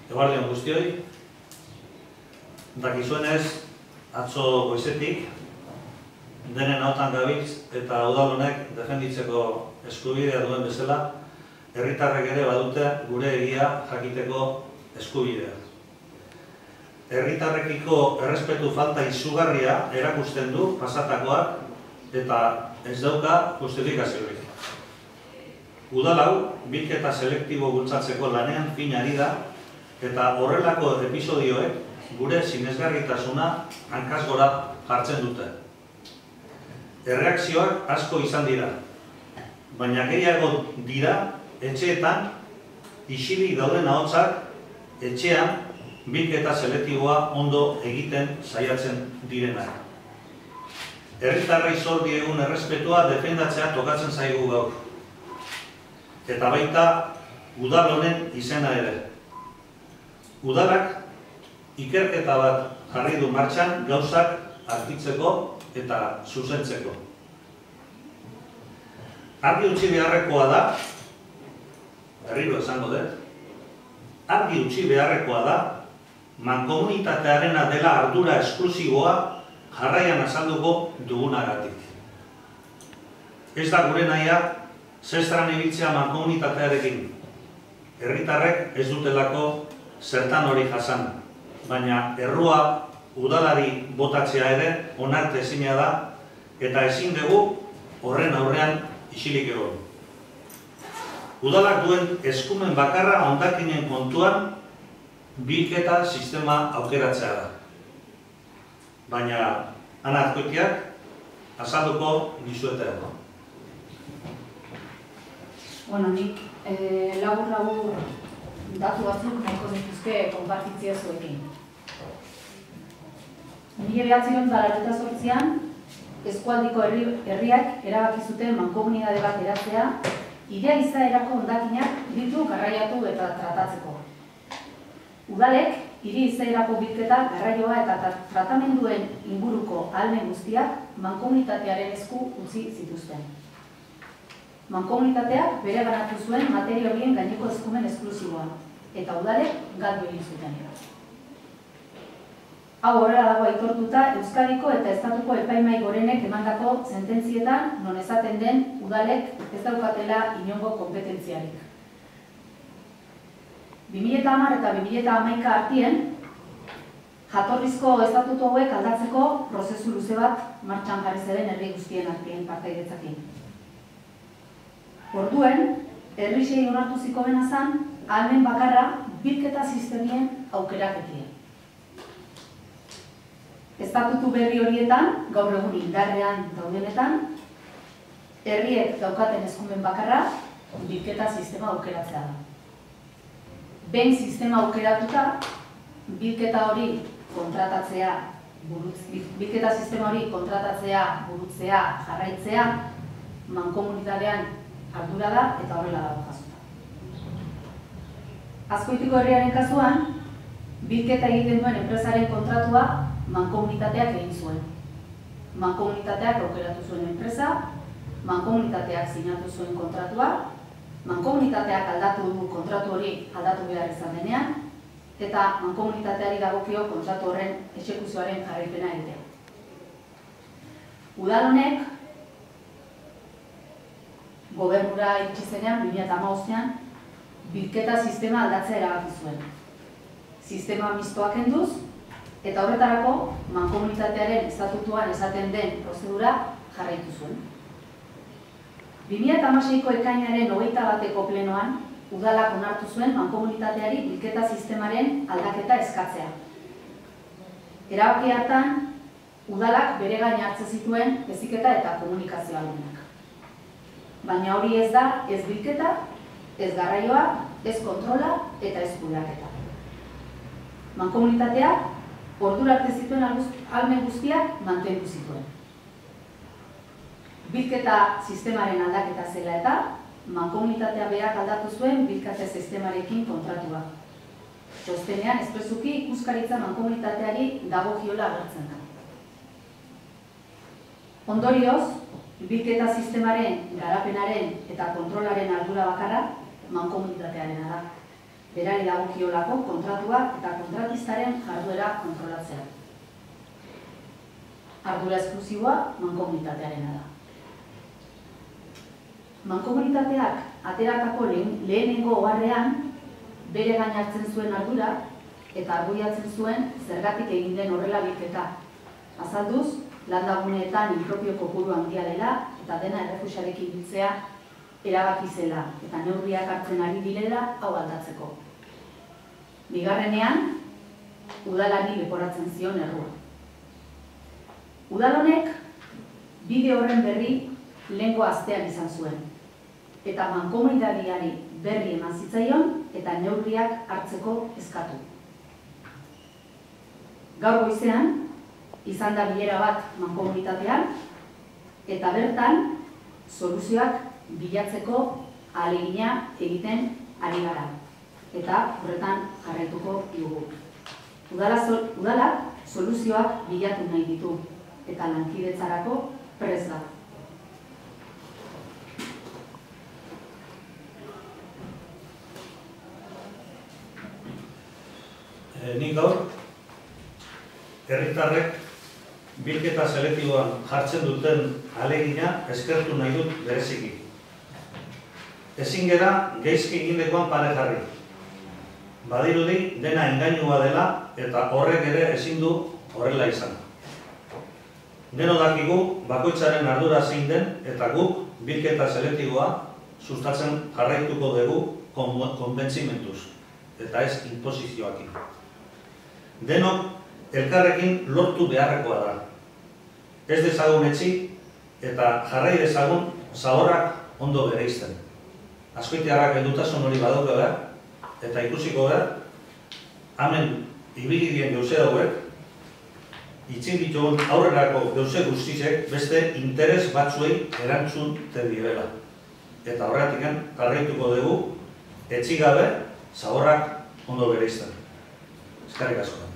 Eguardion guztioi, dakizuenez, atzo goizetik, denen hautan gabiltz eta udal honek defenditzeko eskubidea duen bezala, herritarrek ere badute gure egia jakiteko eskubidea. Herritarrekiko errespetu falta izugarria erakusten du pasatakoak eta ez dauka justifikaziorik. Udal hau, bilketa selektibo bultzatzeko lanean fin ari da, eta horrelako episodioek gure sinesgarritasuna hankaz gora jartzen dute. Erreakzioak asko izan dira, baina gehiago dira etxeetan isilik dauden ahotsak etxean bilketa selektiboa ondo egiten saiatzen direnak. Herritarrei zor diegun errespetua defendatzea tokatzen zaigu gaur. Eta baita udal honen izena ere. Udalak ikerketa bat jarri du martxan gauzak argitzeko eta zuzentzeko. Argi utzi beharrekoa da, berriro esango dut, argi utzi beharrekoa da, mankomunitatearena dela ardura esklusiboa jarraian azalduko dugunagatik. Ez da gure nahia zestran ibiltzea mankomunitatearekin. Herritarrek ez dutelako zertan hori jasan, baina errua udalari botatzea ere onartezina da eta ezin dugu horren aurrean isilik egon. Udalak duen eskumen bakarra hondakinen kontuan bilketa sistema aukeratzea da. Baina Ana Azkoitiak azalduko dizuetako. Bueno, nik labur datu batzuk nahiko dituzke konpartitzea zuekin. 1998an eskualdiko herriak erabaki zuten mankomunitate bat eratzea, hire izaerako hondakinak ditu garraiatu eta tratatzeko. Udalek hiri izaerako bilketa, garraioa eta tratamenduen inguruko ahalmen guztiak mankomunitatearen esku utzi zituzten. Mankomunitateak bereganatu zuen materia horien gaineko eskumen esklusiboa, eta udalek galdu egin zuten. Hau horrela dago aitortuta Euskadiko eta Estatuko epaimahai gorenek emandako sententzietan non esaten den udalek ez daukatela inongo kompetentziarik. 2010 eta 2011 artien, jatorrizko estatutu hauek aldatzeko prozesu luze bat martxan jarri ziren herri guztien artien partaidetzakin. Orduen, herrisei onartu zikobena zen, ahalmen bakarra bilketa sistemien aukeraketien. Estatutu berri horietan, gaur egun indarrean daudenetan, herriek daukaten eskumen bakarra bilketa sistema aukeratzea da. Behin sistema aukeratuta, bilketa sistema hori kontratatzea, burutzea, jarraitzea, mankomunitatean ardura da eta horrela dago jasota. Azkoitiko herriaren kasuan, bilketa egiten duen enpresaren kontratua mankomunitateak egin zuen. Mankomunitateak aukeratu zuen enpresa, mankomunitateak sinatu zuen kontratua, mankomunitateak aldatu du kontratu hori aldatu behar izan denean, eta mankomunitateari dagokio kontratu horren exekuzioaren jarraipena egitea. Udal honek gobernura iritsi zenean 2015an bilketa sistema aldatzea erabaki zuen. Sistema mistoa kenduz eta horretarako mankomunitatearen estatutuan esaten den prozedura jarraitu zuen. 2016ko ekainaren 21ko plenoan udalak onartu zuen mankomunitateari bilketa sistemaren aldaketa eskatzea. Erabaki hartan, udalak bere gain hartzen zituen heziketa eta komunikazio ahalmenak. Baina hori ez da ez bilketa, ez garraioa, ez kontrola eta ez kudeaketa. Mankomunitateak ordura arte zituen ahalmen guztiak mantendu zituen. Bilketa sistemaren aldaketa zela eta mankomunitatea berak aldatu zuen bilketa sistemarekin kontratua. Txostenean espresuki ikuskaritza mankomunitateari dagokiola agertzen da. Ondorioz, bilketa sistemaren garapenaren eta kontrolaren ardura bakarra mankomunitatearena da. berari dagokiolako kontratua eta kontratistaren jarduera kontrolatzea. Ardura esklusiboa mankomunitatearena da. Mankomunitateak ateratako lehenengo oharrean bere gain hartzen zuen ardura eta argudiatzen zuen zergatik egin den horrela bilketa. Azalduz, landaguneetan inpropio kopuru handia dela eta dena errefuxiarekin biltzea erabaki zela eta neurriak hartzen ari direla hau aldatzeko. Bigarrenean, udalari leporatzen zion errua. Udal honek bide horren berri lehengo astean izan zuen eta mankomunitateari berri eman zitzaion eta neurriak hartzeko eskatu. Gaur goizean, izan da bilera bat mankomunitatean eta bertan soluzioak bilatzeko ahalegina egiten ari gara eta horretan jarraituko dugu. Udalak soluzioak bilatu nahi ditu eta lankidetzarako prest da. Nik gaur, herritarrek bilketa selektiboan jartzen duten ahalegina eskertu nahi dut bereziki. Ezin gera geizki egindekoan pare jarri. Badirudi dena engainua dela eta horrek ere ezin du horrela izan. Deno dakigu bakoitzaren ardura zein den eta guk bilketa selektiboa sustatzen jarraituko dugu konbentzimentuz eta ez inposizioakin. Denok elkarrekin lortu beharrekoa da. Ez dezagun etzi eta jarrai dezagun zaborrak ondo bereizten. Azkoitiarrak heldutasun hori badauka behar, eta ikusiko behar, hemen ibili dien geuse hauek, itzin ditugun aurrerako geuse guztizek beste interes batzuei erantzun direla. Eta horretik jarraituko dugu, etzi gabe, zaborrak ondo bereizten. Eskerrik asko.